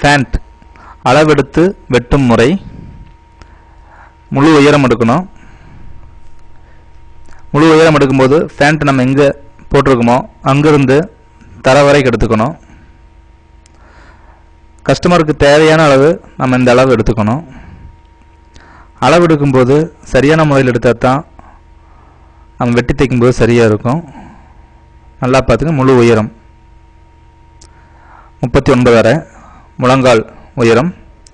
Pant அளவெடுத்து வெட்டும் முறை. முழு உயரம் எடுக்கணும். முழு உயரம் எடுக்கும்போது ஃபேண்ட் நம்ம எங்கே போட்டிருக்கோமோ அங்கிருந்து தர வரைக்கும் எடுத்துக்கணும். கஸ்டமருக்கு தேவையான அளவு நம்ம இந்த அளவு எடுத்துக்கணும். அளவு எடுக்கும்போது சரியான முறையில் எடுத்தால் தான் நம்ம வெட்டி தைக்கும்போது சரியாக இருக்கும். நல்லா பார்த்துங்க. முழு உயரம் 39.5, முழங்கால் உயரம்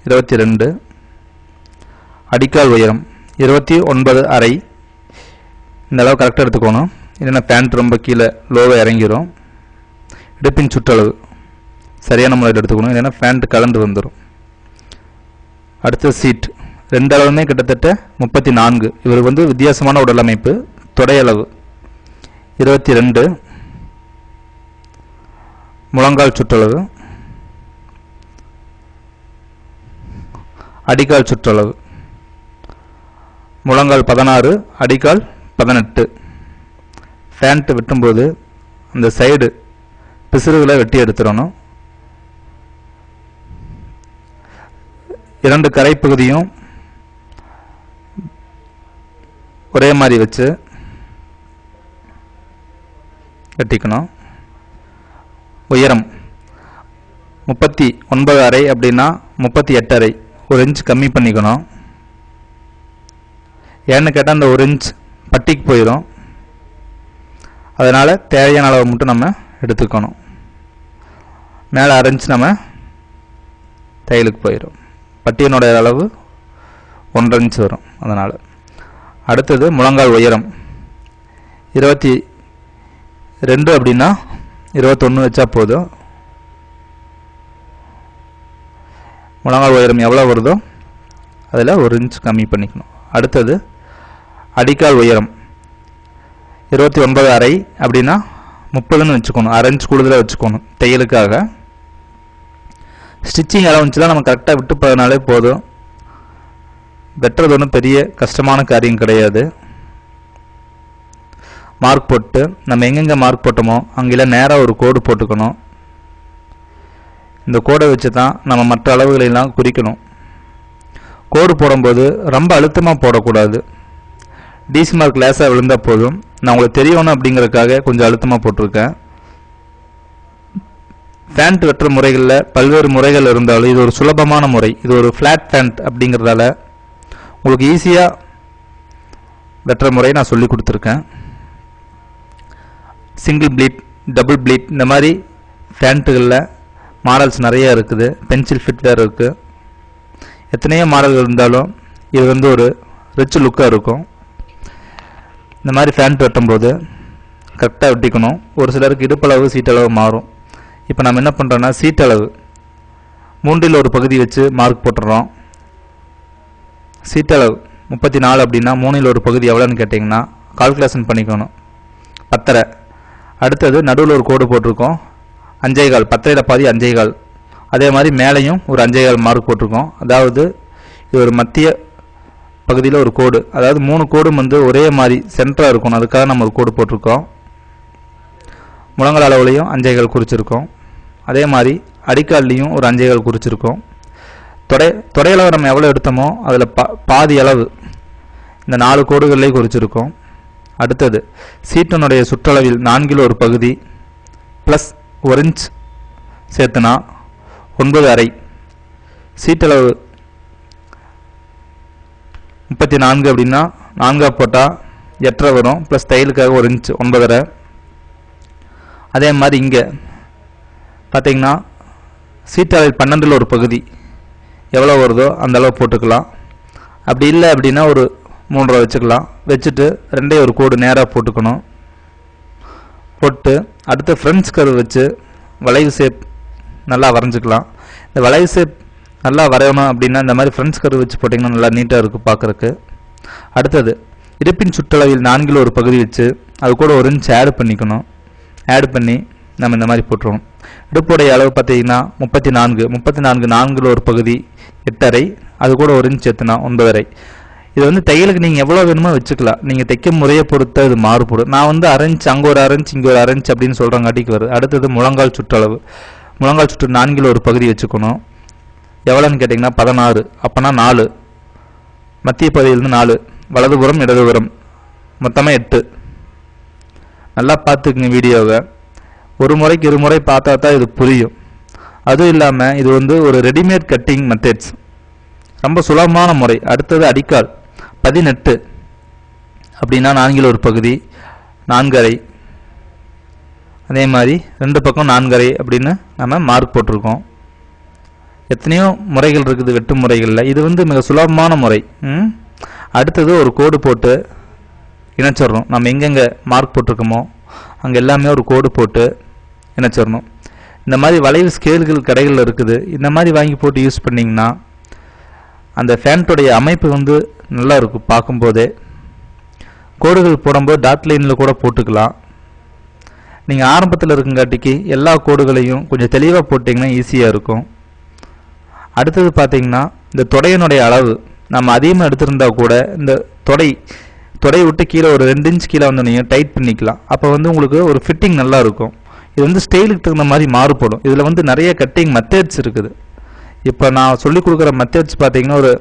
22, அடிக்கால் உயரம் 29.5. இந்த அளவு கரெக்டாக எடுத்துக்கணும். இல்லைன்னா பேண்ட் ரொம்ப கீழே லோவாக இறங்கிடும். இடுப்பின் சுற்றளவு சரியான முறையில் எடுத்துக்கணும், இல்லைன்னா பேண்ட் கலந்து வந்துடும். அடுத்த சீட் 2 அளவுமே கிட்டத்தட்ட 34. இவருக்கு வந்து வித்தியாசமான உடல் அமைப்பு. தொடையளவு 22, முழங்கால் சுற்றளவு, அடிக்கால் சுற்றளவு முழங்கால் 16, அடிக்கால் 18. பேண்ட் வெட்டும்போது அந்த சைடு பிசுறுகளை வெட்டி எடுத்துடணும். 2 கரை பகுதியும் ஒரே மாதிரி வச்சு வெட்டிக்கணும். உயரம் 39.5 அப்படின்னா 38.5, 1 இன்ச் கம்மி பண்ணிக்கணும். ஏன்னு கேட்டால் அந்த 1 இன்ச் பட்டிக்கு போயிடும். அதனால் தேவையான அளவு மட்டும் நம்ம எடுத்துக்கணும். மேலே 1/2 இன்ச் நம்ம தையலுக்கு போயிடும். பட்டியனுடைய அளவு 1.5 இன்ச் வரும். அதனால் அடுத்தது முழங்கால் உயரம் 22 அப்படின்னா 21 வச்சா போதும். முழங்கால் உயரம் எவ்வளோ வருதோ அதில் 1 இன்ச் கம்மி பண்ணிக்கணும். அடுத்தது அடிக்கால் உயரம் 29.5 அப்படின்னா 30ன்னு வச்சுக்கணும். 1/2 இன்ச் கூடுதலாக வச்சுக்கணும் தையலுக்காக. ஸ்டிச்சிங் அளவுச்சு தான் நம்ம கரெக்டாக விட்டு போனாலே போதும். வெட்டுறது ஒன்றும் பெரிய கஷ்டமான காரியம் கிடையாது. மார்க் போட்டு நம்ம எங்கெங்கே மார்க் போட்டோமோ அங்கெல்லாம் நேராக ஒரு கோடு போட்டுக்கணும். இந்த கோடை வச்சு தான் நம்ம மற்ற அளவுகளெல்லாம் குறிக்கணும். கோடு போடும்போது ரொம்ப அழுத்தமாக போடக்கூடாது. டிசி மார்க் லேசாக விழுந்தால் போதும். நான் உங்களுக்கு தெரியணும் அப்படிங்கிறதுக்காக கொஞ்சம் அழுத்தமாக போட்டிருக்கேன். பேண்ட் வெட்டுற முறைகளில் பல்வேறு முறைகள் இருந்தாலும் இது ஒரு சுலபமான முறை. இது ஒரு ஃப்ளாட் பேண்ட் அப்படிங்கிறதால உங்களுக்கு ஈஸியாக வெட்டுற முறையை நான் சொல்லி கொடுத்துருக்கேன். சிங்கிள் ப்ளீட், டபுள் ப்ளீட், இந்த மாதிரி பேண்ட்டுகளில் மாடல்ஸ் நிறைய இருக்குது. பென்சில் ஃபிட் வேறு இருக்குது. எத்தனையோ மாடல்கள் இருந்தாலும் இது வந்து ஒரு ரிச் லுக்காக இருக்கும். இந்த மாதிரி பேண்ட் வெட்டும்போது கரெக்டாக வெட்டிக்கணும். ஒரு சிலருக்கு இடுப்பளவு சீட்டளவு மாறும். இப்போ நம்ம என்ன பண்ணுறோன்னா சீட்டளவு 3இல் ஒரு பகுதி வச்சு மார்க் போட்டுடுறோம். சீட்டளவு 34 அப்படின்னா 3இல் ஒரு பகுதி எவ்வளோன்னு கேட்டிங்கன்னா கால்குலேஷன் பண்ணிக்கணும். 10.5. அடுத்தது நடுவில் ஒரு கோடு போட்டிருக்கோம் 5.25, 10ல் பாதி 5.25. அதே மாதிரி மேலேயும் ஒரு 5.25 மார்க் போட்டிருக்கோம். அதாவது இது ஒரு மத்திய பகுதியில் ஒரு கோடு, அதாவது 3 கோடும் வந்து ஒரே மாதிரி சென்டராக இருக்கணும். அதுக்காக நம்ம ஒரு கோடு போட்டிருக்கோம். முழங்கால் அளவுலையும் 5.25 குறிச்சிருக்கோம். அதே மாதிரி அடிக்கால்லையும் ஒரு 5.25 குறிச்சிருக்கோம். தொடையளவு நம்ம எவ்வளோ எடுத்தோமோ அதில் பாதி அளவு இந்த 4 கோடுகள்லேயே குறிச்சிருக்கோம். அடுத்தது சீட்டனுடைய சுற்றளவில் 4இல் ஒரு பகுதி ப்ளஸ் 1 இன்ச் சேர்த்துனா 9.5. சீட்டளவு 34 அப்படின்னா 4 போட்டால் 8.5 வரும். ப்ளஸ் தையலுக்காக 1 இன்ச் 9.5. அதே மாதிரி இங்கே பார்த்தீங்கன்னா சீட்டளவில் 12இல் ஒரு பகுதி எவ்வளோ வருதோ அந்த அளவு போட்டுக்கலாம். அப்படி இல்லை அப்படின்னா ஒரு 3.5 வச்சுக்கலாம். வச்சுட்டு 2 ஒரு கோடு நேராக போட்டுக்கணும். போட்டு அடுத்து ஃப்ரெண்ட்ஸ் கர்வ் வச்சு வளைவு ஷேப் நல்லா வரைஞ்சிக்கலாம். இந்த வளைவு ஷேப் நல்லா வரையணும் அப்படின்னா இந்த மாதிரி ஃப்ரெண்ட்ஸ் கர்வ் வச்சு போட்டிங்கன்னா நல்லா நீட்டாக இருக்குது பார்க்குறக்கு. அடுத்தது இடுப்பின் சுற்றளவில் 4இல் ஒரு பகுதி வச்சு அது கூட 1 இன்ச் ஆட் பண்ணிக்கணும். ஆட் பண்ணி நம்ம இந்த மாதிரி போட்டுருவோம். இடுப்புடைய அளவு பார்த்தீங்கன்னா 34, 4இல் ஒரு பகுதி 8.5, அது கூட 1 இன்ச் சேர்த்துனா 9.5. இது வந்து தையலுக்கு நீங்கள் எவ்வளோ வேணுமோ வச்சுக்கலாம். நீங்கள் தைக்க முறையை பொறுத்த இது மாறுபடும். நான் வந்து 1/2 இன்ச் அங்கே ஒரு 1/2 இன்ச் இங்கே ஒரு 1/2 இன்ச் அப்படின்னு சொல்கிறாங்காட்டிக்கு வருது. அடுத்தது முழங்கால் சுற்றளவு. முழங்கால் சுற்று 4இல் ஒரு பகுதி வச்சுக்கணும். எவ்வளோன்னு கேட்டிங்கன்னா 16. அப்போனா 4, மத்திய பகுதியிலிருந்து 4, வலதுபுறம் இடதுபுறம் மொத்தமாக 8. நல்லா பார்த்துக்குங்க வீடியோவை. ஒரு முறைக்கு இருமுறை பார்த்தா தான் இது புரியும். அதுவும் இல்லாமல் இது வந்து ஒரு ரெடிமேட் கட்டிங் மெத்தட்ஸ், ரொம்ப சுலபமான முறை. அடுத்தது அடிக்கால் 18 அப்படின்னா 4 ஒரு பகுதி 4.5. அதே மாதிரி 2 பக்கம் 4.5 அப்படின்னு நம்ம மார்க் போட்டிருக்கோம். எத்தனையோ முறைகள் இருக்குது வெட்டு முறைகளில், இது வந்து மிக சுலபமான முறை. அடுத்தது ஒரு கோடு போட்டு இணைச்சிடணும். நம்ம எங்கெங்கே மார்க் போட்டிருக்கோமோ அங்கே எல்லாமே ஒரு கோடு போட்டு இணைச்சிடணும். இந்த மாதிரி வளைவு ஸ்கேல்கள் கடைகளில் இருக்குது. இந்த மாதிரி வாங்கி போட்டு யூஸ் பண்ணிங்கன்னா அந்த ஃபேண்ட்டுடைய அமைப்பு வந்து நல்லா இருக்கும். பார்க்கும்போதே கோடுகள் போடும்போது டாட் லைனில் கூட போட்டுக்கலாம். நீங்கள் ஆரம்பத்தில் இருக்குங்காட்டிக்கு எல்லா கோடுகளையும் கொஞ்சம் தெளிவாக போட்டிங்கன்னா ஈஸியாக இருக்கும். அடுத்தது பார்த்தீங்கன்னா இந்த தொடையினுடைய அளவு நம்ம அதிகமாக எடுத்திருந்தால் கூட இந்த தொடை விட்டு கீழே ஒரு 2 இன்ச் கீழே வந்து நீங்கள் டைட் பண்ணிக்கலாம். அப்போ வந்து உங்களுக்கு ஒரு ஃபிட்டிங் நல்லா இருக்கும். இது வந்து ஸ்டைலுக்கு தகுந்த மாதிரி மாறுபடும். இதில் வந்து நிறைய கட்டிங் மெத்தட்ஸ் இருக்குது. இப்போ நான் சொல்லிக் கொடுக்குற மெத்தட்ஸ் பார்த்தீங்கன்னா ஒரு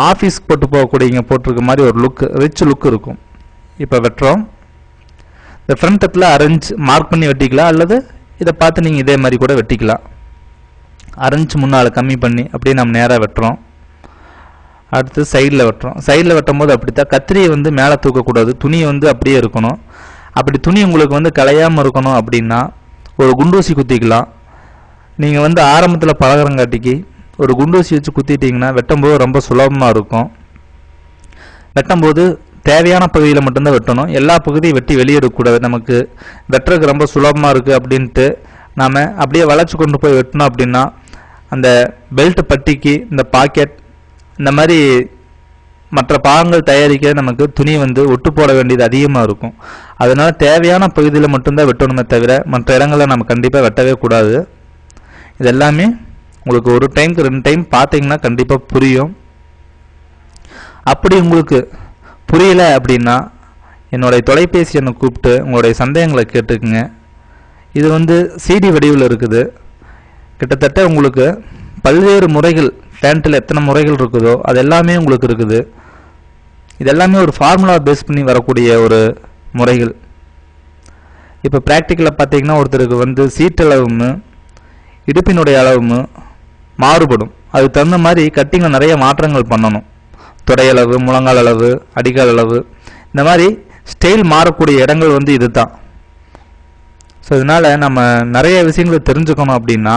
ஆஃபீஸ்க்கு போட்டு போகக்கூடியவங்க போட்டிருக்க மாதிரி ஒரு ரிச் லுக் இருக்கும். இப்போ வெட்டுறோம். இந்த ஃப்ரண்ட் டப்பில் அரேஞ்ச் மார்க் பண்ணி வெட்டிக்கலாம், அல்லது இதை பார்த்து நீங்கள் இதே மாதிரி கூட வெட்டிக்கலாம். அரேஞ்ச் முன்னால் கம்மி பண்ணி அப்படியே நம்ம நேராக வெட்டுறோம். அடுத்து சைடில் வெட்டுறோம். சைடில் வெட்டும் போது அப்படித்தான் கத்திரியை வந்து மேலே தூக்கக்கூடாது, துணியை வந்து அப்படியே இருக்கணும். அப்படி துணி உங்களுக்கு வந்து கலையாமல் இருக்கணும் அப்படின்னா ஒரு குண்டூசி குத்திக்கலாம். நீங்கள் வந்து ஆரம்பத்தில் பழகிறங்காட்டிக்கு ஒரு குண்டூசி வச்சு குத்திட்டிங்கன்னா வெட்டும்போது ரொம்ப சுலபமாக இருக்கும். வெட்டும்போது தேவையான பகுதியில் மட்டும்தான் வெட்டணும். எல்லா பகுதியும் வெட்டி வெளியே எடுக்கக்கூடாது. நமக்கு வெட்டுறதுக்கு ரொம்ப சுலபமாக இருக்குது அப்படின்ட்டு நாம் அப்படியே வளைச்சி கொண்டு போய் வெட்டினோம் அப்படின்னா அந்த பெல்ட் பட்டிக்கு இந்த பாக்கெட் இந்த மாதிரி மற்ற பாகங்கள் தயாரிக்க நமக்கு துணி வந்து ஒட்டு போட வேண்டியது அதிகமாக இருக்கும். அதனால் தேவையான பகுதியில் மட்டும்தான் வெட்டணுமே தவிர மற்ற இடங்களில் நம்ம கண்டிப்பாக வெட்டவே கூடாது. இது எல்லாமே உங்களுக்கு ஒரு டைமுக்கு 2 டைம் பார்த்தீங்கன்னா கண்டிப்பாக புரியும். அப்படி உங்களுக்கு புரியல அப்படின்னா என்னுடைய தொலைபேசி எண்ணை கூப்பிட்டு உங்களுடைய சந்தேகங்களை கேட்டுக்குங்க. இது வந்து சிடி வடிவில் இருக்குது. கிட்டத்தட்ட உங்களுக்கு பல்வேறு முறைகள், பேண்ட்டில் எத்தனை முறைகள் இருக்குதோ அது எல்லாமே உங்களுக்கு இருக்குது. இது எல்லாமே ஒரு ஃபார்முலா பேஸ் பண்ணி வரக்கூடிய ஒரு முறைகள். இப்போ ப்ராக்டிக்கலில் பார்த்தீங்கன்னா ஒருத்தருக்கு வந்து சீட்டளவும் இடுப்பினுடைய அளவும் மாறுபடும். அதுக்கு தகுந்த மாதிரி கட்டிங்கில் நிறைய மாற்றங்கள் பண்ணணும். தொடையளவு, முழங்கால் அளவு, அடிக்கால் அளவு, இந்த மாதிரி ஸ்டைல் மாறக்கூடிய இடங்கள் வந்து இது தான். ஸோ இதனால் நம்ம நிறைய விஷயங்களை தெரிஞ்சுக்கணும் அப்படின்னா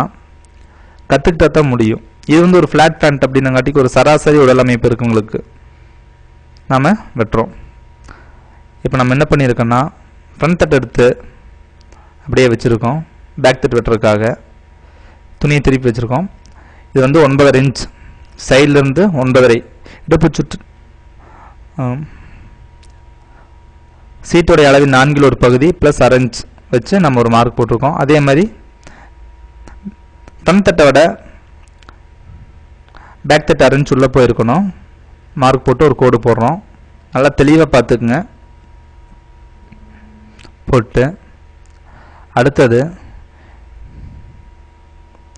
கற்றுக்கிட்டா தான் முடியும். இது வந்து ஒரு ஃப்ளாட் பேண்ட் அப்படின்னங்காட்டிக்கு ஒரு சராசரி உடல் அமைப்பு இருக்குங்களுக்கு நாம் வெட்டுறோம். இப்போ நம்ம என்ன பண்ணியிருக்கோன்னா ஃப்ரண்ட் தட்டு எடுத்து அப்படியே வச்சுருக்கோம். பேக் தட்டு வெட்டுறதுக்காக துணியை திருப்பி வச்சுருக்கோம். இது வந்து 9.5 இன்ச், சைட்லேருந்து 9.5 இடுப்பு சுற்று சீட்டோடைய அளவில் 4 ஒரு பகுதி ப்ளஸ் அரேஞ்ச் வச்சு நம்ம ஒரு மார்க் போட்டிருக்கோம். அதே மாதிரி ஃப்ரண்ட் தட்டை விட பேக் தட்டு அரேஞ்ச் உள்ளே போயிருக்கணும். மார்க் போட்டு ஒரு கோடு போடுறோம். நல்லா தெளிவாக பார்த்துக்குங்க. போட்டு அடுத்தது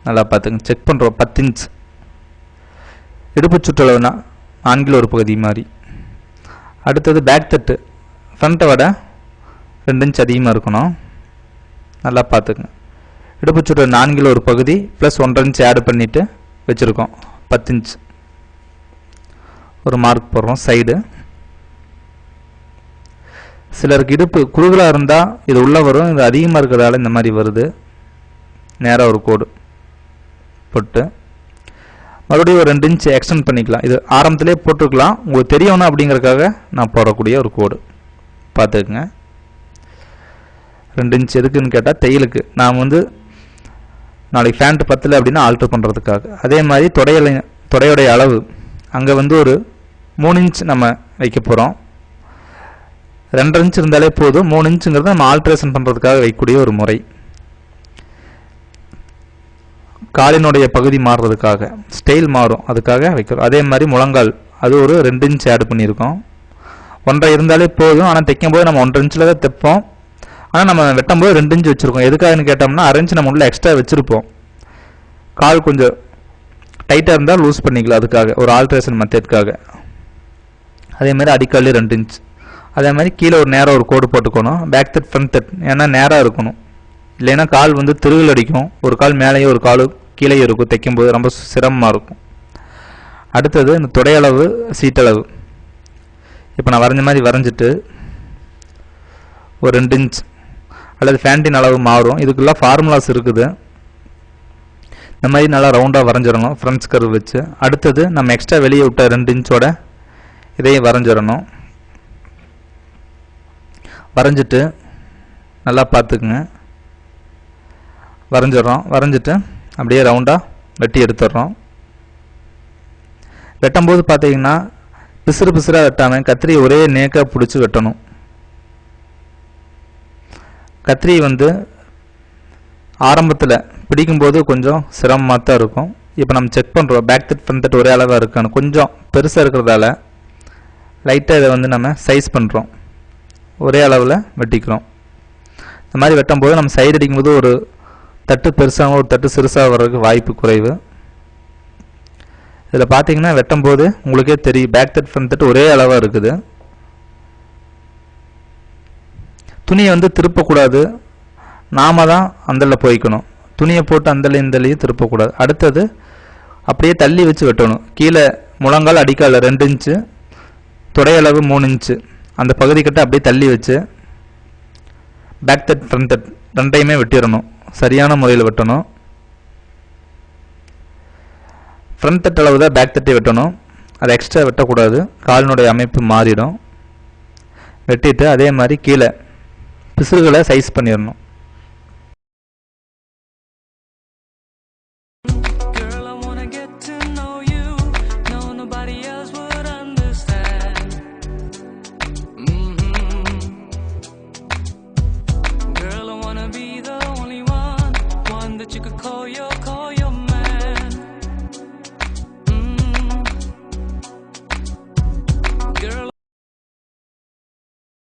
நல்லா பார்த்துங்க, செக் பண்ணுறோம். 10 இன்ச் இடுப்பு சுற்றளவுனா 4 ஒரு பகுதி மாதிரி. அடுத்தது பேக் தட்டு ஃப்ரண்ட்டை விட 2 இன்ச் அதிகமாக இருக்கணும். நல்லா பார்த்துக்குங்க. இடுப்பு சுற்று 4 ஒரு பகுதி ப்ளஸ் 1.5 இன்ச் ஆட் பண்ணிவிட்டு வச்சுருக்கோம். 10 இன்ச் ஒரு மார்க் போடுறோம். சைடு சிலருக்கு இடுப்பு குறுகலாக இருந்தால் இது உள்ளே வரும், இது அதிகமாக இருக்கிறதால இந்த மாதிரி வருது. நேராக ஒரு கோடு போட்டு மறுபடியும் ஒரு 2 இன்ச் எக்ஸ்டெண்ட் பண்ணிக்கலாம். இது ஆரம்பத்திலே போட்டுருக்கலாம், உங்களுக்கு தெரியணும் அப்படிங்கிறதுக்காக நான் போடக்கூடிய ஒரு கோடு பார்த்துக்குங்க. 2 இன்ச் எதுக்குன்னு கேட்டால் தையலுக்கு. நான் வந்து நாளைக்கு ஃபேண்ட் 10 அப்படின்னா ஆல்ட்ரு பண்ணுறதுக்காக. அதே மாதிரி தொடையோடைய அளவு அங்கே வந்து ஒரு 3 இன்ச் நம்ம வைக்க போகிறோம். 2.5 இன்ச் இருந்தாலே போதும். 3 இன்ச்சுங்கிறது நம்ம ஆல்ட்ரேஷன் பண்ணுறதுக்காக வைக்கக்கூடிய ஒரு முறை. காலினுடைய பகுதி மாறுறதுக்காக, ஸ்டைல் மாறும் அதுக்காக வைக்கிறோம். அதே மாதிரி முழங்கால் அது ஒரு 2 இன்ச் ஆட் பண்ணியிருக்கோம். 1.5 இருந்தாலே போதும். ஆனால் தைக்கும் போது நம்ம 1.5 இன்ச்சில் தான் தைப்போம். ஆனால் நம்ம வெட்டும் போது 2 இன்ச் வச்சுருக்கோம். எதுக்காகன்னு கேட்டோம்னா அரேஞ்ச் நம்ம உள்ள எக்ஸ்ட்ரா வச்சுருப்போம். கால் கொஞ்சம் டைட்டாக இருந்தால் லூஸ் பண்ணிக்கலாம், அதுக்காக ஒரு ஆல்ட்ரேஷன் மெத்தட்காக. அதே மாதிரி அடிக்காலே 2 இன்ச். அதே மாதிரி கீழே ஒரு நேராக ஒரு கோடு போட்டுக்கணும். பேக் தட் ஃப்ரண்ட் தட், ஏன்னா நேராக இருக்கணும், இல்லைன்னா கால் வந்து திருவில் அடிக்கும். ஒரு கால் மேலேயும் ஒரு கால் கீழே இருக்கும், தைக்கும்போது ரொம்ப சிரமமாக இருக்கும். அடுத்தது இந்த தொடையளவு சீட்டளவு. இப்போ நான் வரைஞ்ச மாதிரி வரைஞ்சிட்டு ஒரு 2 இன்ச் அல்லது ஃபேண்டின் அளவு மாறும். இதுக்கெல்லாம் ஃபார்முலாஸ் இருக்குது. இந்த மாதிரி நல்லா ரவுண்டாக வரைஞ்சிடணும் ஃப்ரண்ட்ஸ் கர்வ் வச்சு. அடுத்தது நம்ம எக்ஸ்ட்ரா வெளியே விட்ட 2 இன்ச்சோட இதையும் வரைஞ்சிடணும். வரைஞ்சிட்டு நல்லா பார்த்துக்குங்க, வரைஞ்சிடறோம். வரைஞ்சிட்டு அப்படியே ரவுண்டாக வெட்டி எடுத்துடுறோம். வெட்டும்போது பார்த்தீங்கன்னா பிசுறு பிசுறாக வெட்டாமல் கத்திரி ஒரே நேக்காக பிடிச்சி வெட்டணும். கத்திரி வந்து ஆரம்பத்தில் பிடிக்கும்போது கொஞ்சம் சிரமமாக தான் இருக்கும். இப்போ நம்ம செக் பண்ணுறோம் பேக் தட் ஃப்ரண்ட் தட் ஒரே அளவாக இருக்கான்னு. கொஞ்சம் பெருசாக இருக்கிறதால லைட்டாக இதை வந்து நம்ம சைஸ் பண்ணுறோம், ஒரே அளவில் வெட்டிக்கிறோம். இந்த மாதிரி வெட்டும்போது நம்ம சைடு அடிக்கும்போது ஒரு தட்டு பெருசாக ஒரு தட்டு சிறுசாக வர்றதுக்கு வாய்ப்பு குறைவு. இதில் பார்த்தீங்கன்னா வெட்டும்போது உங்களுக்கே தெரியும் பேக் தட் ஃப்ரண்ட் தட் ஒரே அளவாக இருக்குது. துணியை வந்து திருப்பக்கூடாது, நாம தான் அந்தலில் போய்க்கணும். துணியை போட்டு அந்தலையும் இந்தலையும் திருப்பக்கூடாது. அடுத்தது அப்படியே தள்ளி வச்சு வெட்டணும். கீழே முழங்கால் அடிக்கால் 2 இன்ச்சு, தொடையளவு 3 இன்ச்சு, அந்த பகுதி கிட்ட அப்படியே தள்ளி வச்சு பேக் தட் ஃப்ரண்ட் தட் 2டையுமே வெட்டிடணும். சரியான முறையில் வெட்டணும். ஃப்ரண்ட் தட் அளவு தான் பேக் தட்டை வெட்டணும், அதை எக்ஸ்ட்ரா வெட்டக்கூடாது, காலினுடைய அமைப்பு மாறிடும். வெட்டிட்டு அதே மாதிரி கீழே பிசுறுகளை சைஸ் பண்ணிடணும்.